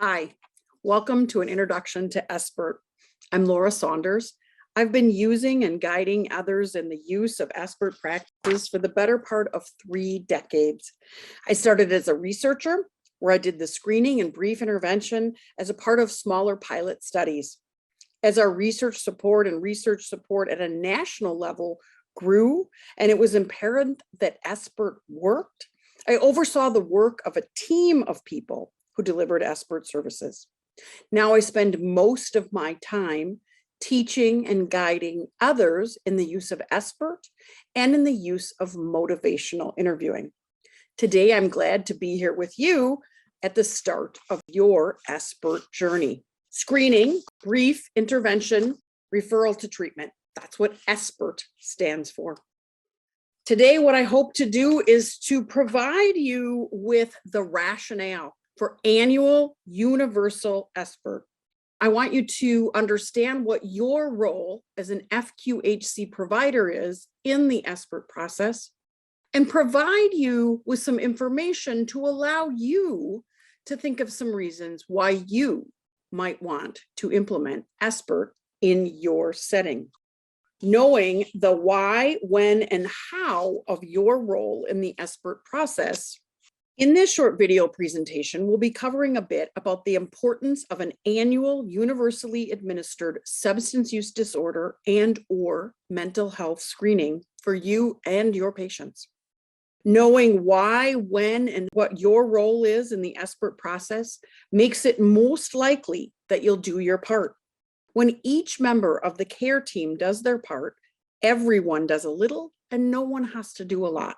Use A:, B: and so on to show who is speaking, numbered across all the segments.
A: Hi, welcome to an introduction to SBIRT. I'm Laura Saunders. I've been using and guiding others in the use of SBIRT practices for the better part of 3 decades. I started as a researcher where I did the screening and brief intervention as a part of smaller pilot studies. As our research support at a national level grew and it was apparent that SBIRT worked, I oversaw the work of a team of people who delivered SBIRT services. Now I spend most of my time teaching and guiding others in the use of SBIRT and in the use of motivational interviewing. Today, I'm glad to be here with you at the start of your SBIRT journey. Screening, brief intervention, referral to treatment. That's what SBIRT stands for. Today, what I hope to do is to provide you with the rationale for annual universal SBIRT. I want you to understand what your role as an FQHC provider is in the SBIRT process and provide you with some information to allow you to think of some reasons why you might want to implement SBIRT in your setting. Knowing the why, when, and how of your role in the SBIRT process. In this short video presentation, we'll be covering a bit about the importance of an annual universally administered substance use disorder and/or mental health screening for you and your patients. Knowing why, when, and what your role is in the SBIRT process makes it most likely that you'll do your part. When each member of the care team does their part, everyone does a little and no one has to do a lot.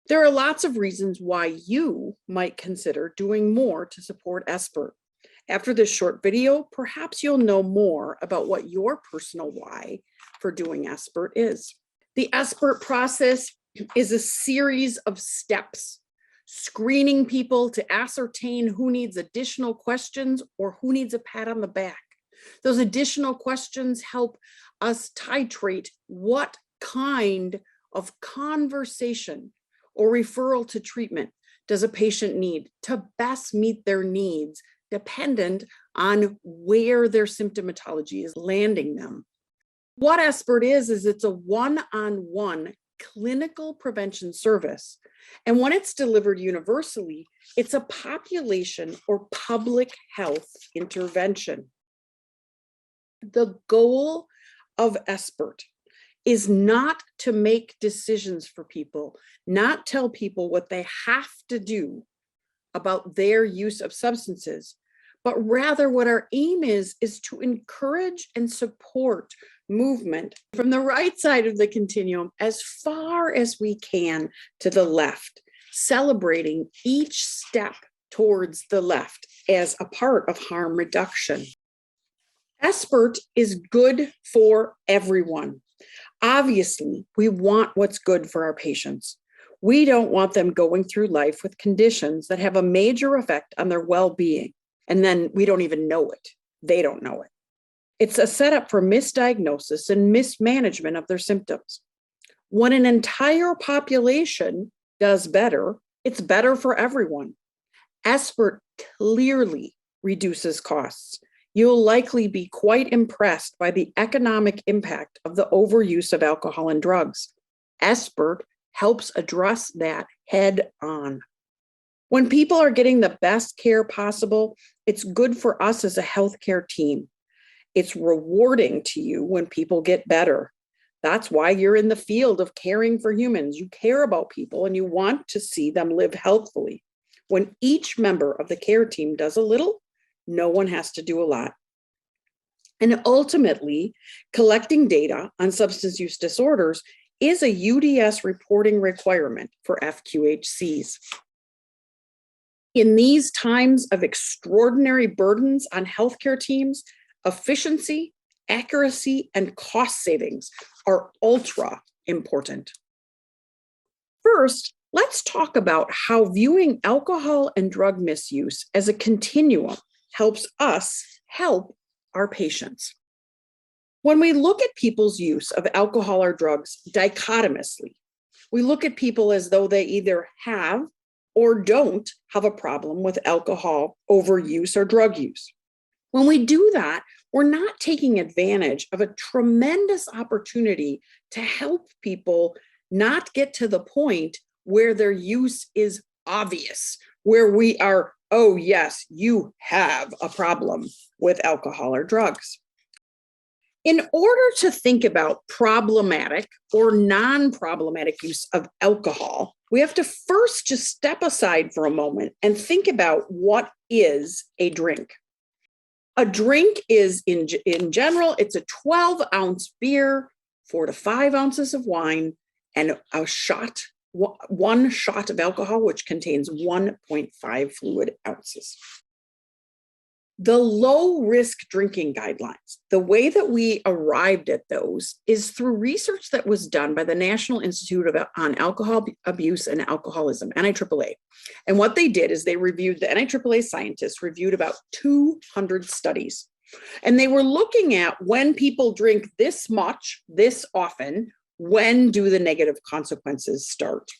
A: There are lots of reasons why you might consider doing more to support SBIRT. After this short video, perhaps you'll know more about what your personal why for doing SBIRT is. The SBIRT process is a series of steps, screening people to ascertain who needs additional questions or who needs a pat on the back. Those additional questions help us titrate what kind of conversation or referral to treatment does a patient need to best meet their needs, dependent on where their symptomatology is landing them. What SBIRT is it's a one-on-one clinical prevention service. And when it's delivered universally, it's a population or public health intervention. The goal of SBIRT is not to make decisions for people, not tell people what they have to do about their use of substances, but rather what our aim is to encourage and support movement from the right side of the continuum as far as we can to the left, celebrating each step towards the left as a part of harm reduction. SBIRT is good for everyone. Obviously, we want what's good for our patients. We don't want them going through life with conditions that have a major effect on their well-being, and then we don't even know it. They don't know it. It's a setup for misdiagnosis and mismanagement of their symptoms. When an entire population does better, it's better for everyone. SBIRT clearly reduces costs. You'll likely be quite impressed by the economic impact of the overuse of alcohol and drugs. SBIRT helps address that head on. When people are getting the best care possible, it's good for us as a healthcare team. It's rewarding to you when people get better. That's why you're in the field of caring for humans. You care about people and you want to see them live healthfully. When each member of the care team does a little, no one has to do a lot. And ultimately, collecting data on substance use disorders is a UDS reporting requirement for FQHCs. In these times of extraordinary burdens on healthcare teams, efficiency, accuracy, and cost savings are ultra important. First, let's talk about how viewing alcohol and drug misuse as a continuum helps us help our patients. When we look at people's use of alcohol or drugs dichotomously, we look at people as though they either have or don't have a problem with alcohol overuse or drug use. When we do that, we're not taking advantage of a tremendous opportunity to help people not get to the point where their use is obvious, where we are, oh yes, you have a problem with alcohol or drugs. In order to think about problematic or non-problematic use of alcohol, we have to first just step aside for a moment and think about what is a drink. A drink is, in general, it's a 12-ounce beer, 4 to 5 ounces of wine, and one shot of alcohol, which contains 1.5 fluid ounces. The low-risk drinking guidelines, the way that we arrived at those is through research that was done by the National Institute on Alcohol Abuse and Alcoholism, NIAAA. And what they did is the NIAAA scientists reviewed about 200 studies. And they were looking at when people drink this much, this often, when do the negative consequences start?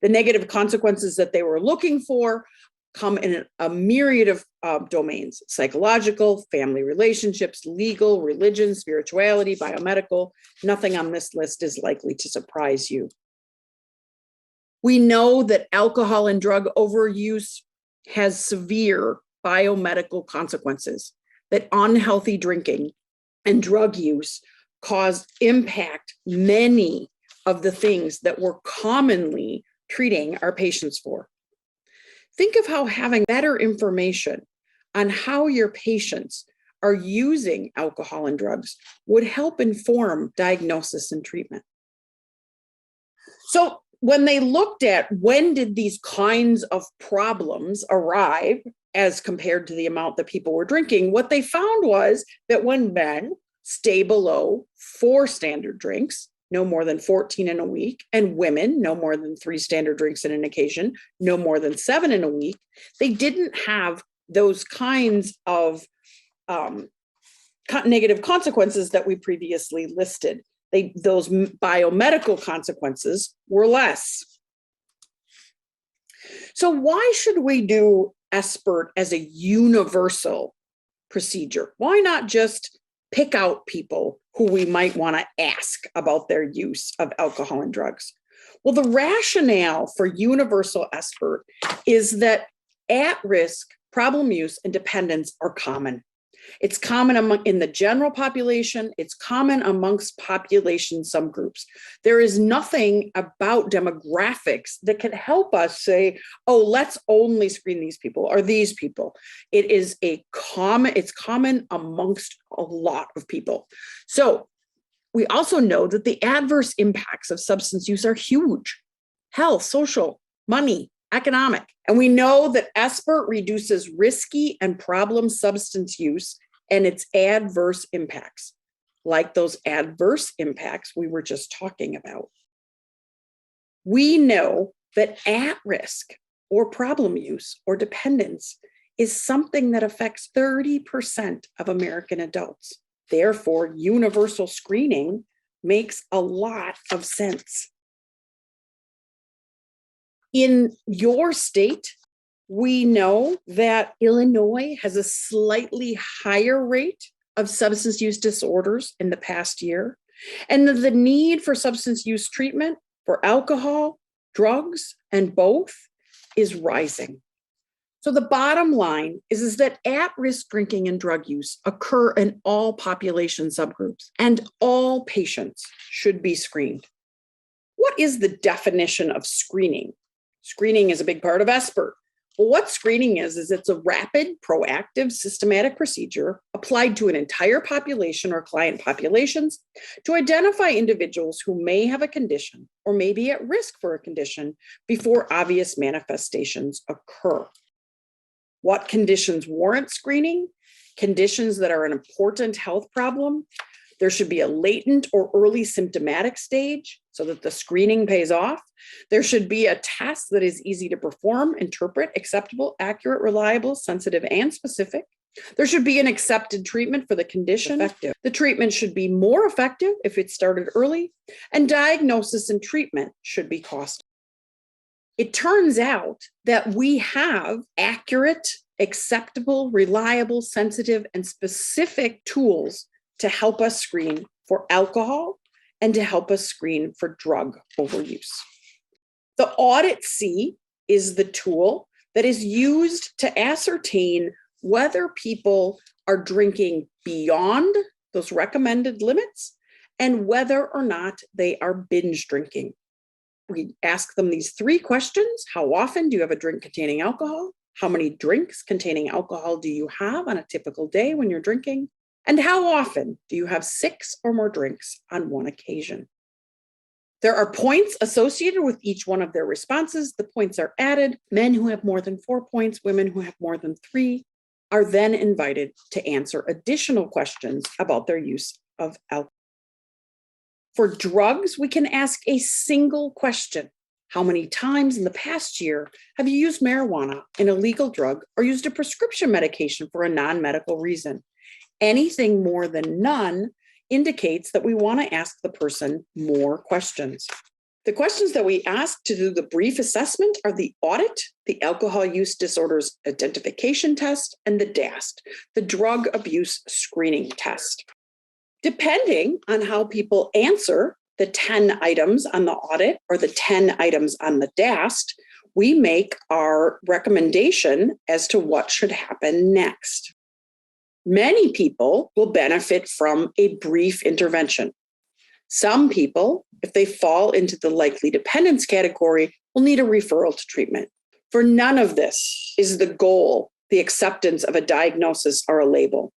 A: The negative consequences that they were looking for come in a myriad of domains: psychological, family relationships, legal, religion, spirituality, biomedical. Nothing on this list is likely to surprise you. We know that alcohol and drug overuse has severe biomedical consequences, that unhealthy drinking and drug use impact many of the things that we're commonly treating our patients for. Think of how having better information on how your patients are using alcohol and drugs would help inform diagnosis and treatment. So when they looked at when did these kinds of problems arrive as compared to the amount that people were drinking, what they found was that when men stay below 4 standard drinks, no more than 14 in a week, and women, no more than 3 standard drinks in an occasion, no more than 7 in a week, they didn't have those kinds of negative consequences that we previously listed. Those biomedical consequences were less. So why should we do SBIRT as a universal procedure? Why not just pick out people who we might want to ask about their use of alcohol and drugs? Well, the rationale for universal SBIRT is that at-risk, problem use, and dependence are common. It's common in the general population. It's common amongst population subgroups. There is nothing about demographics that can help us say, oh, let's only screen these people or these people. It's common amongst a lot of people. So we also know that the adverse impacts of substance use are huge: health, social, money, economic. And we know that SBIRT reduces risky and problem substance use and its adverse impacts, like those adverse impacts we were just talking about. We know that at-risk or problem use or dependence is something that affects 30% of American adults. Therefore, universal screening makes a lot of sense. In your state, we know that Illinois has a slightly higher rate of substance use disorders in the past year, and the need for substance use treatment for alcohol, drugs, and both is rising. So the bottom line is that at-risk drinking and drug use occur in all population subgroups, and all patients should be screened. What is the definition of screening? Screening is a big part of SBIRT. Well, what screening is it's a rapid, proactive, systematic procedure applied to an entire population or client populations to identify individuals who may have a condition or may be at risk for a condition before obvious manifestations occur. What conditions warrant screening? Conditions that are an important health problem. There should be a latent or early symptomatic stage so that the screening pays off. There should be a test that is easy to perform, interpret, acceptable, accurate, reliable, sensitive, and specific. There should be an accepted treatment for the condition. Effective. The treatment should be more effective if it started early, and diagnosis and treatment should be costly. It turns out that we have accurate, acceptable, reliable, sensitive, and specific tools to help us screen for alcohol and to help us screen for drug overuse. The Audit C is the tool that is used to ascertain whether people are drinking beyond those recommended limits and whether or not they are binge drinking. We ask them these 3 questions. How often do you have a drink containing alcohol? How many drinks containing alcohol do you have on a typical day when you're drinking? And how often do you have 6 or more drinks on one occasion? There are points associated with each one of their responses. The points are added. Men who have more than 4 points, women who have more than 3 are then invited to answer additional questions about their use of alcohol. For drugs, we can ask a single question. How many times in the past year have you used marijuana, an illegal drug, or used a prescription medication for a non-medical reason? Anything more than none indicates that we want to ask the person more questions. The questions that we ask to do the brief assessment are the audit, the Alcohol Use Disorders Identification Test, and the DAST, the Drug Abuse Screening Test. Depending on how people answer the 10 items on the audit or the 10 items on the DAST, we make our recommendation as to what should happen next. Many people will benefit from a brief intervention. Some people, if they fall into the likely dependence category, will need a referral to treatment. For none of this is the goal, the acceptance of a diagnosis or a label.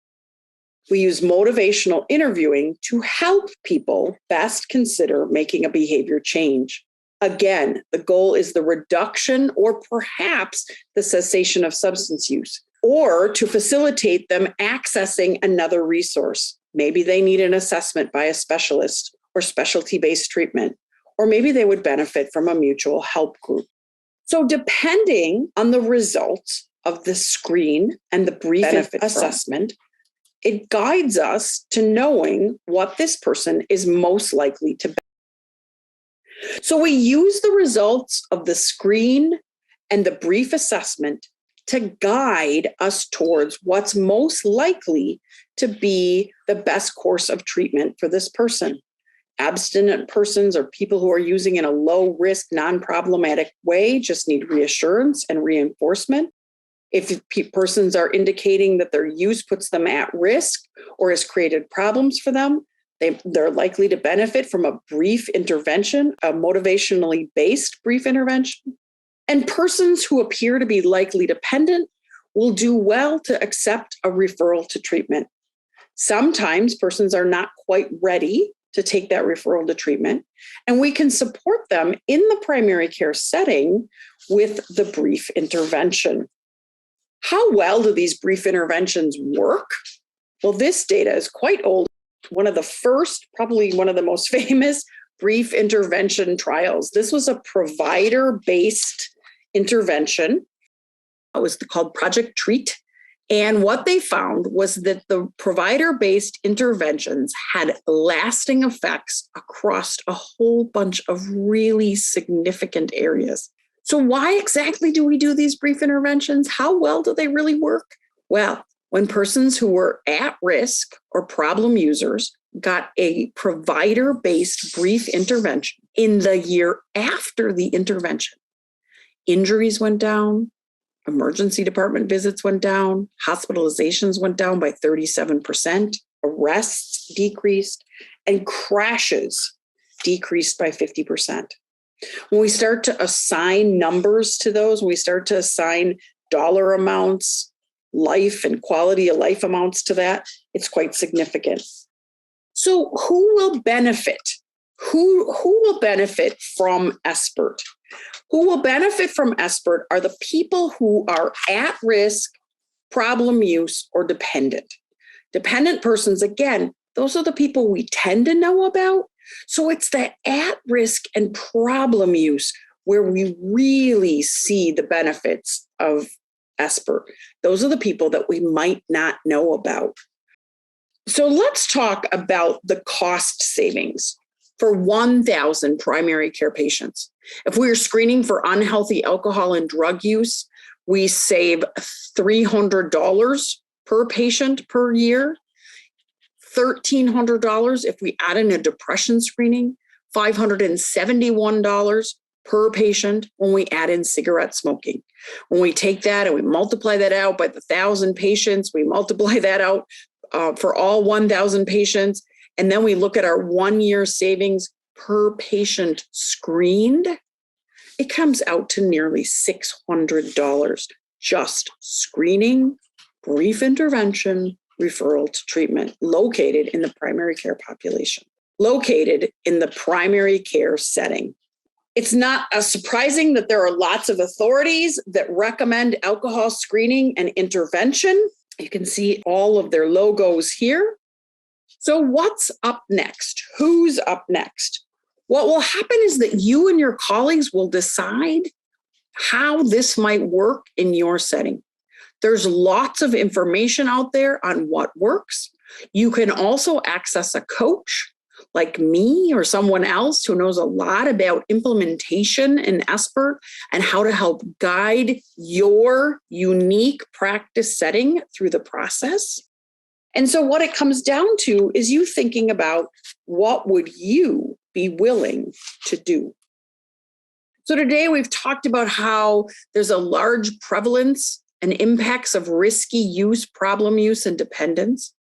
A: We use motivational interviewing to help people best consider making a behavior change. Again, the goal is the reduction or perhaps the cessation of substance use, or to facilitate them accessing another resource. Maybe they need an assessment by a specialist or specialty-based treatment, or maybe they would benefit from a mutual help group. So depending on the results of the screen and the brief assessment, it guides us to knowing what this person is most likely to be. So we use the results of the screen and the brief assessment to guide us towards what's most likely to be the best course of treatment for this person. Abstinent persons or people who are using in a low-risk, non-problematic way just need reassurance and reinforcement. If persons are indicating that their use puts them at risk or has created problems for them, they're likely to benefit from a brief intervention, a motivationally based brief intervention. And persons who appear to be likely dependent will do well to accept a referral to treatment. Sometimes persons are not quite ready to take that referral to treatment, and we can support them in the primary care setting with the brief intervention. How well do these brief interventions work? Well, this data is quite old. One of the first, probably one of the most famous brief intervention trials. This was a provider-based intervention. It was called Project Treat. And what they found was that the provider-based interventions had lasting effects across a whole bunch of really significant areas. So why exactly do we do these brief interventions? How well do they really work? Well, when persons who were at risk or problem users got a provider-based brief intervention in the year after the intervention, injuries went down, emergency department visits went down, hospitalizations went down by 37%, arrests decreased, and crashes decreased by 50%. When we start to assign numbers to those, when we start to assign dollar amounts, life and quality of life amounts to that, it's quite significant. So who will benefit? Who will benefit from SBIRT? Who will benefit from SBIRT are the people who are at risk, problem use, or dependent. Dependent persons, again, those are the people we tend to know about. So it's the at-risk and problem use where we really see the benefits of SBIRT. Those are the people that we might not know about. So let's talk about the cost savings for 1,000 primary care patients. If we are screening for unhealthy alcohol and drug use, we save $300 per patient per year, $1,300 if we add in a depression screening, $571 per patient when we add in cigarette smoking. When we take that and we multiply that out by the 1,000 patients, we multiply that out for all 1,000 patients, and then we look at our 1 year savings per patient screened, it comes out to nearly $600 just screening, brief intervention, referral to treatment, located in the primary care population, located in the primary care setting. It's not surprising that there are lots of authorities that recommend alcohol screening and intervention. You can see all of their logos here. So what's up next? Who's up next? What will happen is that you and your colleagues will decide how this might work in your setting. There's lots of information out there on what works. You can also access a coach like me or someone else who knows a lot about implementation in SBIRT and how to help guide your unique practice setting through the process. And so what it comes down to is you thinking about what would you be willing to do. So today we've talked about how there's a large prevalence and impacts of risky use, problem use, and dependence.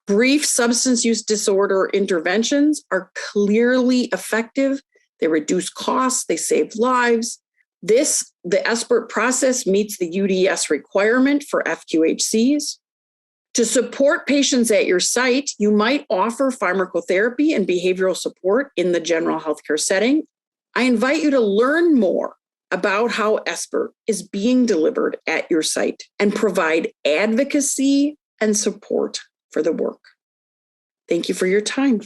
A: Brief substance use disorder interventions are clearly effective. They reduce costs, they save lives. The SBIRT process meets the UDS requirement for FQHCs. To support patients at your site, you might offer pharmacotherapy and behavioral support in the general healthcare setting. I invite you to learn more about how SBIRT is being delivered at your site and provide advocacy and support for the work. Thank you for your time.